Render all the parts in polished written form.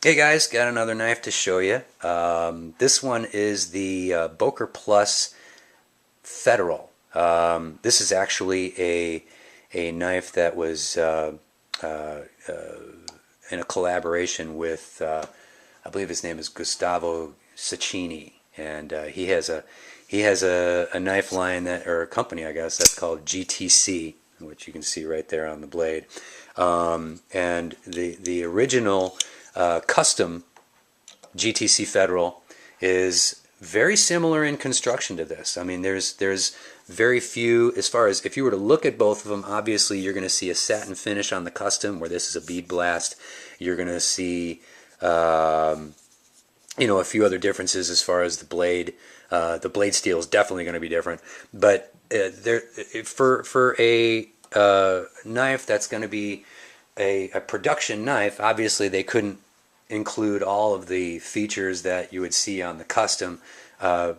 Hey guys, got another knife to show you. This one is the Boker Plus Federal. This is actually a knife that was in a collaboration with, I believe his name is Gustavo Cecchini, and he has a knife line that, or a company I guess, that's called GTC, which you can see right there on the blade. And the original custom GTC Federal is very similar in construction to this. I mean, there's very few, as far as if you were to look at both of them, obviously you're going to see a satin finish on the custom where this is a bead blast. You're going to see a few other differences as far as the blade. The blade steel is definitely going to be different, but for a knife that's going to be a production knife, obviously they couldn't include all of the features that you would see on the custom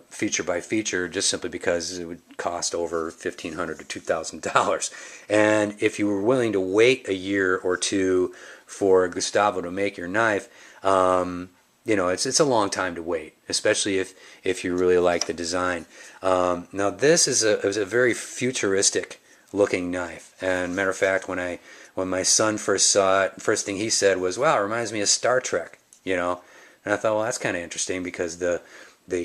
feature by feature, just simply because it would cost over $1,500 to $2,000. And if you were willing to wait a year or two for Gustavo to make your knife, it's a long time to wait, especially if you really like the design. Now this is a very futuristic looking knife, and matter of fact, when my son first saw it, first thing he said was, "Wow, it reminds me of Star Trek," And I thought, well, that's kind of interesting because the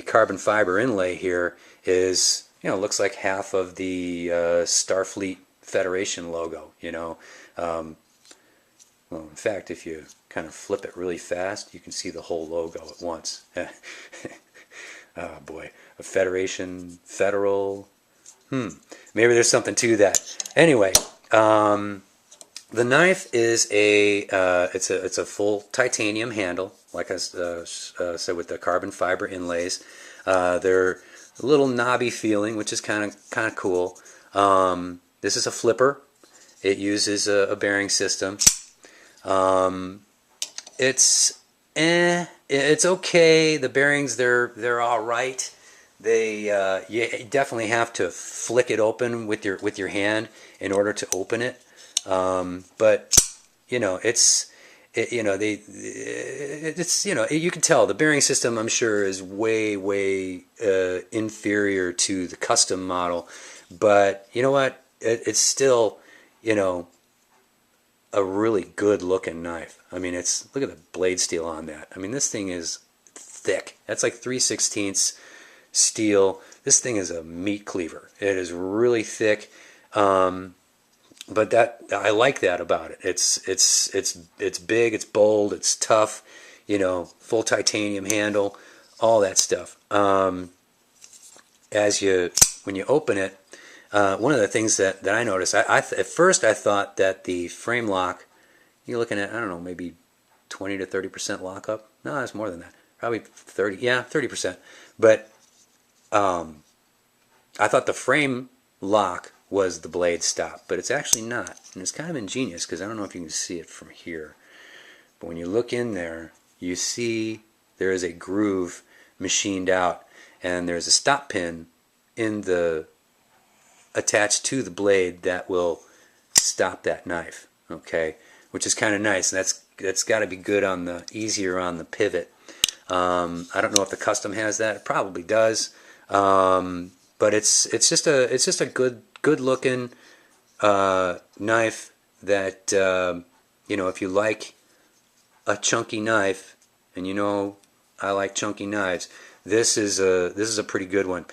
carbon fiber inlay here is, looks like half of the Starfleet Federation logo. Well, in fact, if you kind of flip it really fast, you can see the whole logo at once. Oh boy, a Federation, Federal. Maybe there's something to that. Anyway, the knife is it's a full titanium handle, like I said, with the carbon fiber inlays. They're a little knobby feeling, which is kind of cool. This is a flipper. It uses a bearing system. It's okay. The bearings, they're all right. You definitely have to flick it open with your hand in order to open it. But you can tell the bearing system, I'm sure, is way inferior to the custom model. But you know what? It's still a really good looking knife. I mean, look at the blade steel on that. I mean, this thing is thick. That's like 3/16 steel. This thing is a meat cleaver. It is really thick. But I like that about it. It's big, it's bold, it's tough, full titanium handle, all that stuff. When you open it, one of the things that I noticed, at first I thought that the frame lock, you're looking at, I don't know, maybe 20 to 30% lockup. No, that's more than that. Probably 30, yeah, 30%. But I thought the frame lock was the blade stop, but it's actually not. And it's kind of ingenious because I don't know if you can see it from here. But when you look in there, you see there is a groove machined out, and there's a stop pin attached to the blade that will stop that knife, okay? Which is kind of nice, and that's got to be good easier on the pivot. I don't know if the custom has that. It probably does, but it's just a good looking knife that if you like a chunky knife, and I like chunky knives, this is a pretty good one.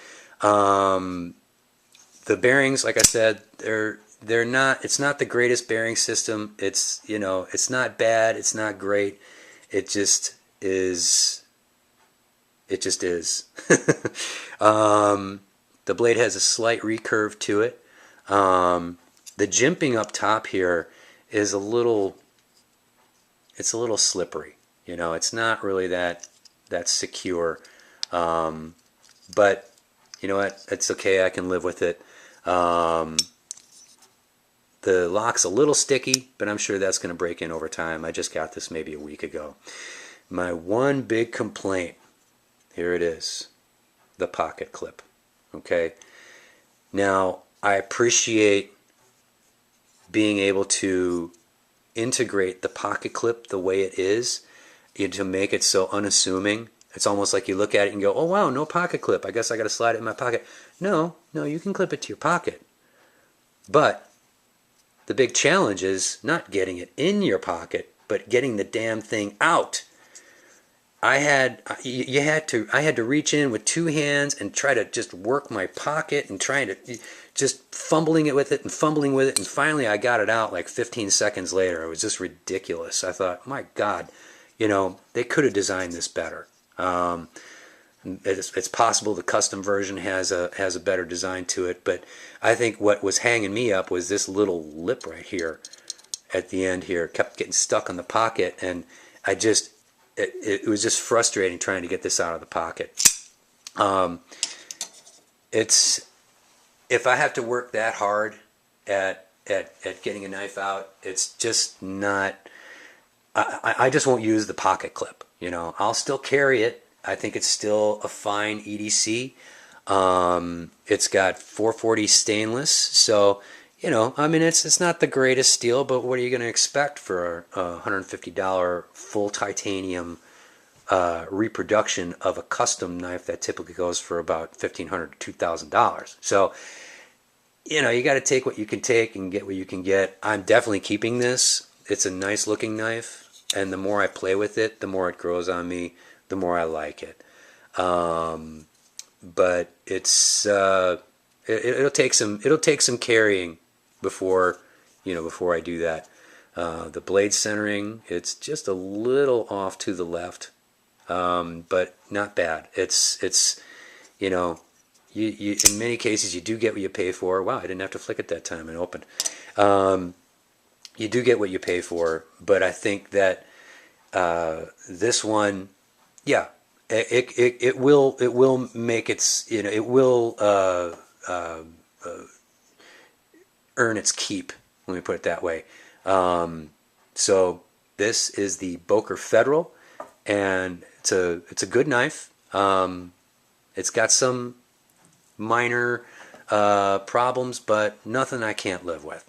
The bearings, like I said, they're not. It's not the greatest bearing system. It's not bad. It's not great. It just is. It just is. The blade has a slight recurve to it. The jimping up top here is a little. It's a little slippery. It's not really that secure. But you know what? It's okay. I can live with it. The lock's a little sticky, but I'm sure that's going to break in over time. I just got this maybe a week ago. My one big complaint, here it is, the pocket clip. Okay? Now, I appreciate being able to integrate the pocket clip the way it is. to make it so unassuming. It's almost like you look at it and go, oh wow, no pocket clip. I guess I got to slide it in my pocket. No, you can clip it to your pocket. But the big challenge is not getting it in your pocket, but getting the damn thing out. I had to reach in with two hands and try to just work my pocket and trying to just fumbling with it, and finally I got it out like 15 seconds later. It was just ridiculous. I thought, my God, they could have designed this better. It's possible the custom version has a better design to it, but I think what was hanging me up was this little lip right here at the end here. It kept getting stuck on the pocket, and it was just frustrating trying to get this out of the pocket. If I have to work that hard at getting a knife out, it's just not. I just won't use the pocket clip. I'll still carry it. I think it's still a fine EDC. It's got 440 stainless, so it's not the greatest steel, but what are you going to expect for a $150 full titanium reproduction of a custom knife that typically goes for about $1,500 to $2,000? So you got to take what you can take and get what you can get. I'm definitely keeping this. It's a nice looking knife, and the more I play with it, the more it grows on me, the more I like it. But it's it'll take some carrying before I do that. The blade centering, it's just a little off to the left, but not bad. It's you in many cases you do get what you pay for. Wow, I didn't have to flick it that time and opened. You do get what you pay for, but I think that this one, yeah, it will make its it will earn its keep. Let me put it that way. So this is the Boker Federal, and it's a good knife. It's got some minor problems, but nothing I can't live with.